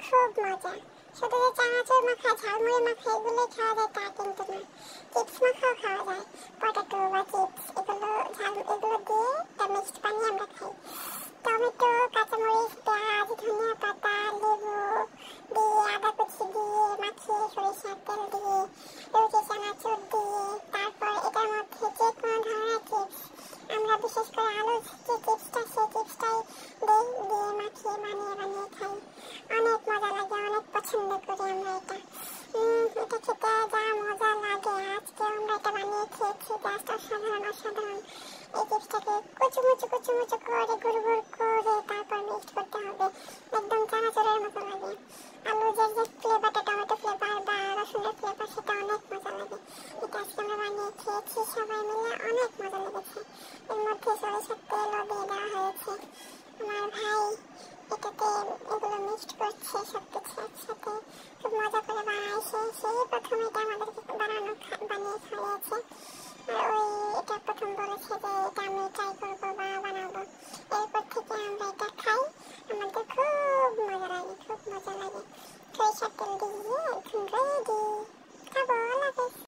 খুব মজা। শুধু যে চানাচুর মাখা, ঝালমুড়ি মাখা এগুলো খাওয়া যায় তা কিন্তু না, চিপস মাখাও খাওয়া যায়। পটেটো বা চিপস এগুলো দিয়ে একটা মিক্সড বানিয়ে আমরা খাই। টমেটো, কাঁচামরিচ, পেঁয়াজ, ধনিয়া পাতা, লেবু দিয়ে, আদা কুচি দিয়ে মাখিয়ে, সরিষার তেল দিয়ে, রুটি চানাচুর দিয়ে, তারপর এটার মধ্যে যে কোনো ধরনের চিপস, আমরা বিশেষ করে আলুর যে চিপসটা সেই চিপসটাই দিয়ে মাখিয়ে বানিয়ে খাই। অনেক মজা লাগে, অনেক পছন্দ করি আমরা এটা। এটা খেতে যা মজা লাগে, আজকে আমরা এটা বানিয়ে খেয়েছি, জাস্ট অসাধারণ অসাধারণ। এই চিপসটাকে কুচু কুচু করে গুড় করে তারপর মিক্সড করতে হবে, একদম চানাচুরের মতো লাগে। আলুর যে ফ্লেভারটা, টমেটো ফ্লেভার বা রসুনের ফ্লেভার, সেটা অনেক মজা লাগে। এটা আজকে আমরা বানিয়ে খেয়েছি সবাই মিলে, অনেক মজা লেগেছে। এর মধ্যে সরিষার তেলও দিয়ে দেওয়া হয়েছে। আমার ভাই এটাতে এগুলো মিক্সড করছে সবকিছু একসাথে, খুব মজা করে বানাইছে। সেই প্রথম এটা আমাদেরকে বানিয়ে খাইয়েছে। আর এটা প্রথম বলেছে যে এটা আমি ট্রাই করবো বা বানাবো। এরপর থেকে আমরা এটা খাই।